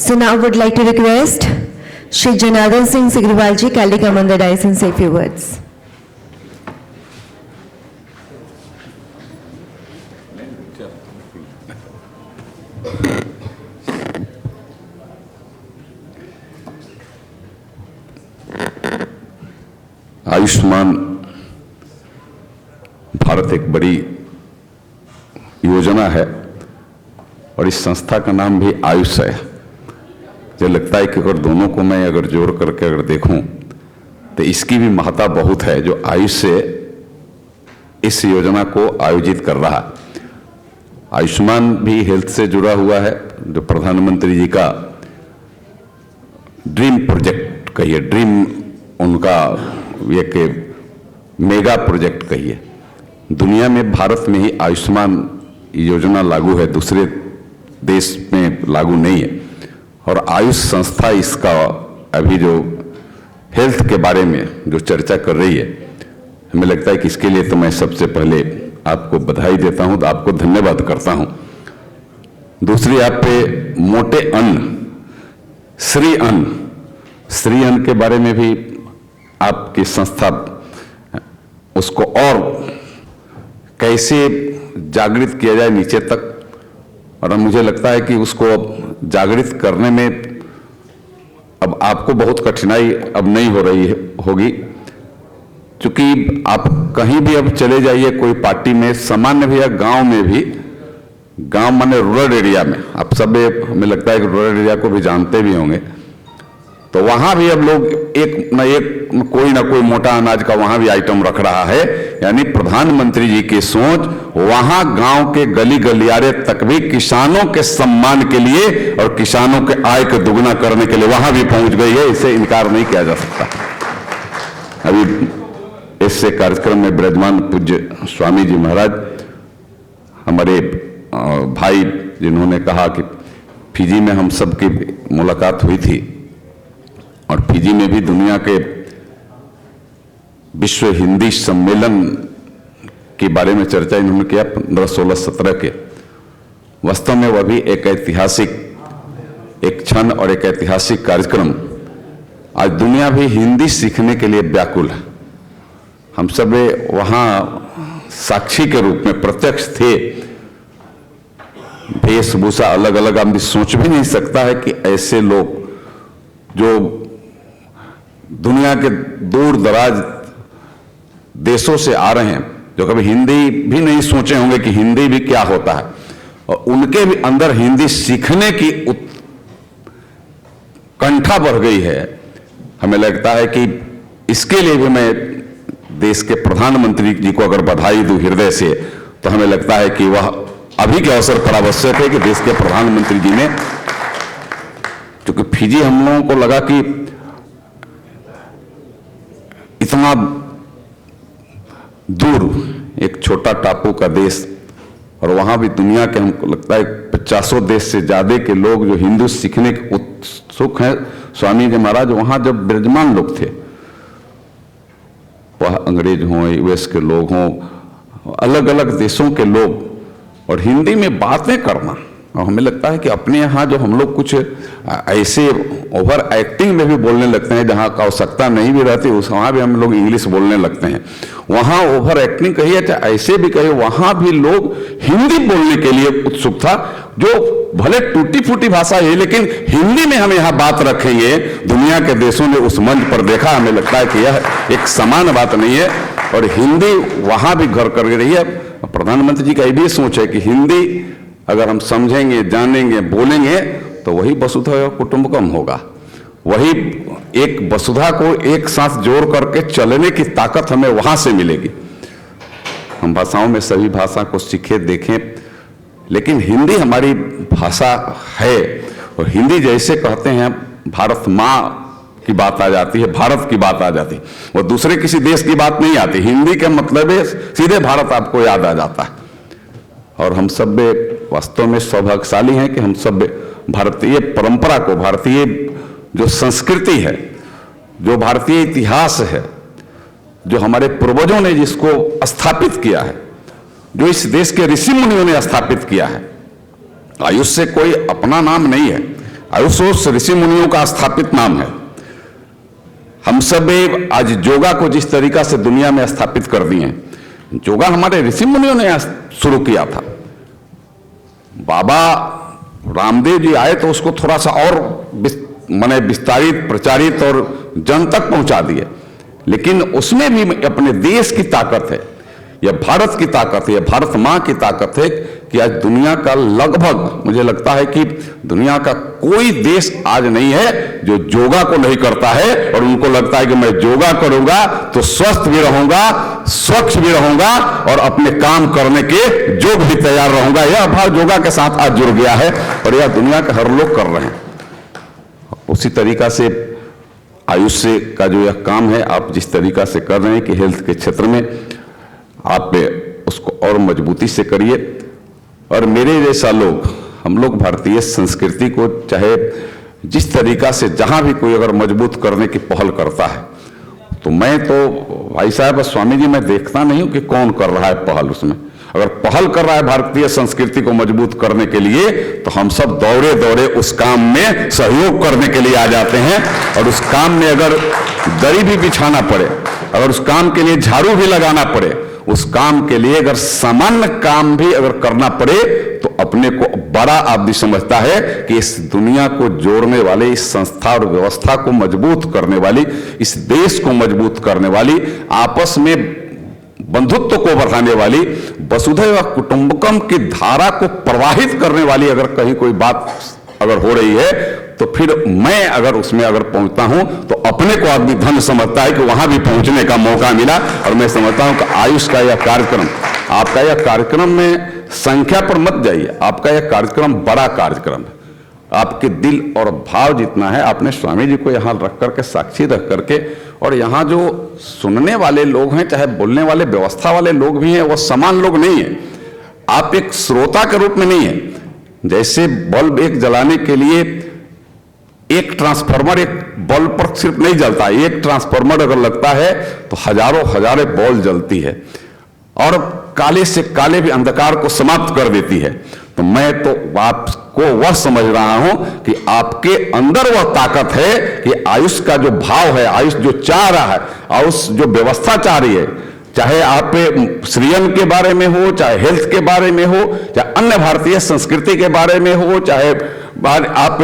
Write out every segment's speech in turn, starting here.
So now I would like to request Shri Janardhan Singh Sigriwal ji kindly come on the dais and say a few words. Ayushman Bharat एक बड़ी योजना है और इस संस्था का नाम भी आयुष है। मुझे लगता है कि अगर दोनों को मैं अगर जोड़ करके अगर देखूं तो इसकी भी महत्ता बहुत है जो आयुष से इस योजना को आयोजित कर रहा है। आयुष्मान भी हेल्थ से जुड़ा हुआ है, जो प्रधानमंत्री जी का ड्रीम प्रोजेक्ट कहिए, ड्रीम उनका एक मेगा प्रोजेक्ट कहिए। दुनिया में भारत में ही आयुष्मान योजना लागू है, दूसरे देश में लागू नहीं है। और आयुष संस्था इसका अभी जो हेल्थ के बारे में जो चर्चा कर रही है, हमें लगता है कि इसके लिए तो मैं सबसे पहले आपको बधाई देता हूं, तो आपको धन्यवाद करता हूं। दूसरी आप पे मोटे अन्न, श्री अन्न के बारे में भी आपकी संस्था उसको और कैसे जागृत किया जाए नीचे तक, और मुझे लगता है कि उसको जागृत करने में अब आपको बहुत कठिनाई अब नहीं हो रही होगी, क्योंकि आप कहीं भी अब चले जाइए कोई पार्टी में, सामान्य भी या गांव में भी, गांव माने रूरल एरिया में, आप सब हमें लगता है कि रूरल एरिया को भी जानते भी होंगे, तो वहां भी अब लोग एक न एक कोई ना कोई मोटा अनाज का वहां भी आइटम रख रहा है। यानी प्रधानमंत्री जी की सोच वहां गांव के गली गलियारे तक भी किसानों के सम्मान के लिए और किसानों के आय को दुगना करने के लिए वहां भी पहुंच गई है, इसे इनकार नहीं किया जा सकता। अभी इससे कार्यक्रम में विराजमान पूज्य स्वामी जी महाराज, हमारे भाई जिन्होंने कहा कि फिजी में हम सबकी मुलाकात हुई थी और फिजी में भी दुनिया के विश्व हिंदी सम्मेलन के बारे में चर्चा इन्होंने किया 15, 16, 17 के। वास्तव में वह भी एक ऐतिहासिक एक क्षण और एक ऐतिहासिक कार्यक्रम। आज दुनिया भी हिंदी सीखने के लिए व्याकुल है। हम सब वहां साक्षी के रूप में प्रत्यक्ष थे। वेशभूषा अलग अलग, हम भी सोच भी नहीं सकता है कि ऐसे लोग जो दुनिया के दूर दराज देशों से आ रहे हैं, जो कभी हिंदी भी नहीं सोचे होंगे कि हिंदी भी क्या होता है, और उनके भी अंदर हिंदी सीखने की कंठा बढ़ गई है। हमें लगता है कि इसके लिए भी मैं देश के प्रधानमंत्री जी को अगर बधाई दूं हृदय से, तो हमें लगता है कि वह अभी के अवसर पर आवश्यक है कि देश के प्रधानमंत्री जी ने, क्योंकि फिजी हम लोगों को लगा कि इतना दूर एक छोटा टापू का देश, और वहां भी दुनिया के हमको लगता है 50 देश से ज्यादा के लोग जो हिंदू सीखने के उत्सुक हैं। स्वामी जी महाराज वहां जब विराजमान लोग थे, वह अंग्रेज हों, यूएस के लोग हों, अलग अलग देशों के लोग, और हिंदी में बातें करना, और हमें लगता है कि अपने यहाँ जो हम लोग कुछ ऐसे ओवर एक्टिंग में भी बोलने लगते हैं, जहाँ का आवश्यकता नहीं भी रहती उस वहाँ भी हम लोग इंग्लिश बोलने लगते हैं। वहाँ ओवर एक्टिंग कहिए चाहे ऐसे भी कहिए, वहाँ भी लोग हिंदी बोलने के लिए उत्सुक था, जो भले टूटी फूटी भाषा है लेकिन हिंदी में हम यहाँ बात रखेंगे। दुनिया के देशों ने उस मंच पर देखा, हमें लगता है कि यह एक समान बात नहीं है, और हिंदी वहाँ भी घर कर रही है। प्रधानमंत्री जी का ये भी सोच है कि हिंदी अगर हम समझेंगे, जानेंगे, बोलेंगे, तो वही वसुधैव कुटुंबकम होगा, वही एक वसुधा को एक साथ जोड़ करके चलने की ताकत हमें वहां से मिलेगी। हम भाषाओं में सभी भाषा को सीखे, देखें, लेकिन हिंदी हमारी भाषा है, और हिंदी जैसे कहते हैं भारत माँ की बात आ जाती है, भारत की बात आ जाती है, और दूसरे किसी देश की बात नहीं आती। हिंदी का मतलब है सीधे भारत आपको याद आ जाता है। और हम सब वास्तव में सौभाग्यशाली हैं कि हम सब भारतीय परंपरा को, भारतीय जो संस्कृति है, जो भारतीय इतिहास है, जो हमारे पूर्वजों ने जिसको स्थापित किया है, जो इस देश के ऋषि मुनियों ने स्थापित किया है। आयुष से कोई अपना नाम नहीं है, आयुष ऋषि मुनियों का स्थापित नाम है। हम सब आज योगा को जिस तरीका से दुनिया में स्थापित कर दिए हैं, योगा हमारे ऋषि मुनियों ने शुरू किया था। बाबा रामदेव जी आए तो उसको थोड़ा सा और माने विस्तारित, प्रचारित और जन तक पहुंचा दिए, लेकिन उसमें भी अपने देश की ताकत है, यह भारत की ताकत है, यह भारत माँ की ताकत है कि आज दुनिया का लगभग, मुझे लगता है कि दुनिया का कोई देश आज नहीं है जो योगा को नहीं करता है और उनको लगता है कि मैं योगा करूंगा तो स्वस्थ भी रहूंगा, स्वच्छ भी रहूंगा और अपने काम करने के योग भी तैयार रहूंगा। यह भाव योगा के साथ आज जुड़ गया है और यह दुनिया के हर लोग कर रहे हैं। उसी तरीका से आयुष का जो यह काम है, आप जिस तरीका से कर रहे हैं कि हेल्थ के क्षेत्र में आप उसको और मजबूती से करिए। और मेरे जैसा लोग, हम लोग भारतीय संस्कृति को चाहे जिस तरीका से जहां भी कोई अगर मजबूत करने की पहल करता है, तो मैं तो भाई साहब स्वामी जी मैं देखता नहीं हूं कि कौन कर रहा है पहल। उसमें अगर पहल कर रहा है भारतीय संस्कृति को मजबूत करने के लिए, तो हम सब दौड़े दौड़े उस काम में सहयोग करने के लिए आ जाते हैं। और उस काम में अगर दरी भी बिछाना पड़े, अगर उस काम के लिए झाड़ू भी लगाना पड़े, उस काम के लिए अगर सामान्य काम भी अगर करना पड़े, तो अपने को बड़ा आदमी समझता है कि इस दुनिया को जोड़ने वाले, इस संस्था और व्यवस्था को मजबूत करने वाली, इस देश को मजबूत करने वाली, आपस में बंधुत्व को बढ़ाने वाली, वसुधैव कुटुंबकम की धारा को प्रवाहित करने वाली अगर कहीं कोई बात अगर हो रही है, तो फिर मैं अगर उसमें अगर पहुंचता हूं तो अपने को आदमी धन्य समझता है कि वहां भी पहुंचने का मौका मिला। और मैं समझता हूं कि आयुष का यह कार्यक्रम, आपका यह कार्यक्रम में संख्या पर मत जाइए, आपका यह कार्यक्रम बड़ा कार्यक्रम है। आपके दिल और भाव जितना है, आपने स्वामी जी को यहाँ रख करके, साक्षी रख करके, और यहाँ जो सुनने वाले लोग हैं, चाहे बोलने वाले व्यवस्था वाले लोग भी हैं, वो समान लोग नहीं है। आप एक श्रोता के रूप में नहीं है। जैसे बल्ब एक जलाने के लिए एक ट्रांसफार्मर एक बल्ब पर सिर्फ नहीं जलता, एक ट्रांसफार्मर अगर लगता है तो हजारों हजारों बल्ब जलती है और काले से काले भी अंधकार को समाप्त कर देती है। तो मैं तो आपको वह समझ रहा हूं कि आपके अंदर वह ताकत है कि आयुष का जो भाव है, आयुष जो चाह रहा है, आयुष जो व्यवस्था चाह रही है, चाहे आप सृजन के बारे में हो, चाहे हेल्थ के बारे में हो, चाहे अन्य भारतीय संस्कृति के बारे में हो, चाहे आप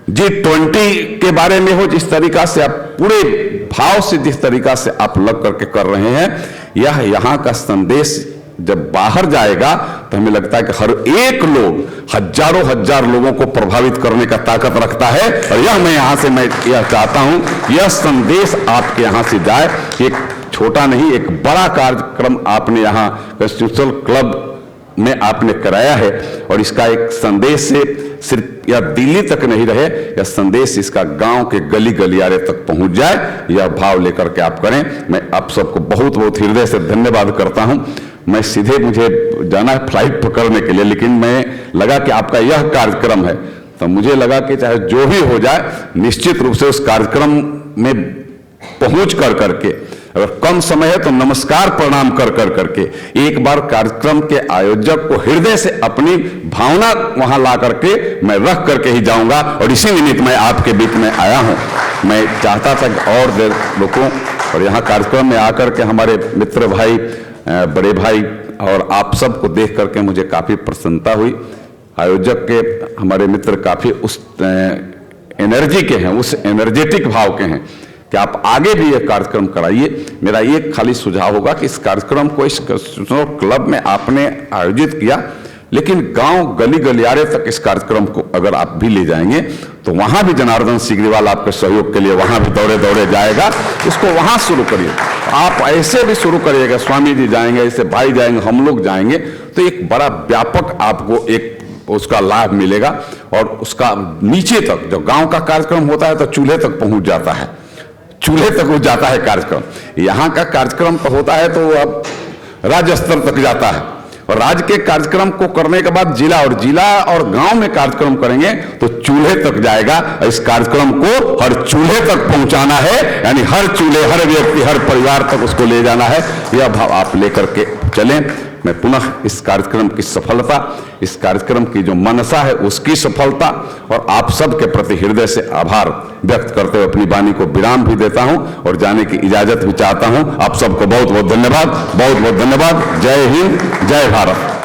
G20 के बारे में हो, जिस तरीका से आप पूरे भाव से जिस तरीका से आप लग करके कर रहे हैं, यह यहाँ का संदेश जब बाहर जाएगा तो हमें लगता है कि हर एक लोग, हजारों हजार लोगों को प्रभावित करने का ताकत रखता है। और यह मैं यहाँ से मैं यह चाहता हूँ, यह संदेश आपके यहाँ से जाए। एक छोटा नहीं, एक बड़ा कार्यक्रम आपने यहाँ कॉन्स्टिट्यूशनल क्लब में आपने कराया है और इसका एक संदेश से सिर्फ यह दिल्ली तक नहीं रहे, यह संदेश इसका गांव के गली गलियारे तक पहुंच जाए, यह भाव लेकर के आप करें। मैं आप सबको बहुत बहुत हृदय से धन्यवाद करता हूं। मैं सीधे, मुझे जाना है फ्लाइट पकड़ने के लिए, लेकिन मैं लगा कि आपका यह कार्यक्रम है, तो मुझे लगा कि चाहे जो भी हो जाए, निश्चित रूप से उस कार्यक्रम में पहुंच कर करके, अगर कम समय है तो नमस्कार प्रणाम कर कर करके एक बार कार्यक्रम के आयोजक को हृदय से अपनी भावना वहां ला करके मैं रख करके ही जाऊंगा। और इसी निमित्त मैं आपके बीच में आया हूं। मैं चाहता था कि और लोगों, और यहाँ कार्यक्रम में आकर के हमारे मित्र भाई, बड़े भाई और आप सबको देख करके मुझे काफी प्रसन्नता हुई। आयोजक के हमारे मित्र काफी उस एनर्जी के हैं, उस एनर्जेटिक भाव के हैं कि आप आगे भी ये कार्यक्रम कराइए। मेरा एक खाली सुझाव होगा कि इस कार्यक्रम को इस क्लब में आपने आयोजित किया, लेकिन गांव गली गलियारे तक इस कार्यक्रम को अगर आप भी ले जाएंगे तो वहां भी जनार्दन सिगरीवाल आपके सहयोग के लिए वहां भी दौड़े दौड़े जाएगा। इसको वहां शुरू करिए, आप ऐसे भी शुरू करिएगा, स्वामी जी जाएंगे, ऐसे भाई जाएंगे, हम लोग जाएंगे, तो एक बड़ा व्यापक आपको एक उसका लाभ मिलेगा। और उसका नीचे तक जो गांव का कार्यक्रम होता है तो चूल्हे तक पहुंच जाता है, चूल्हे तक हो जाता है कार्यक्रम। यहाँ का कार्यक्रम तो होता है तो अब राज्य स्तर तक जाता है, और राज्य के कार्यक्रम को करने के बाद जिला, और जिला और गांव में कार्यक्रम करेंगे तो चूल्हे तक जाएगा। इस कार्यक्रम को हर चूल्हे तक पहुंचाना है, यानी हर चूल्हे, हर व्यक्ति, हर परिवार तक उसको ले जाना है। यह भाव आप लेकर के चलें। मैं पुनः इस कार्यक्रम की सफलता, इस कार्यक्रम की जो मनसा है उसकी सफलता और आप सब के प्रति हृदय से आभार व्यक्त करते हुए अपनी वाणी को विराम भी देता हूं और जाने की इजाजत भी चाहता हूं। आप सबको बहुत बहुत धन्यवाद, बहुत बहुत धन्यवाद। जय हिंद, जय भारत।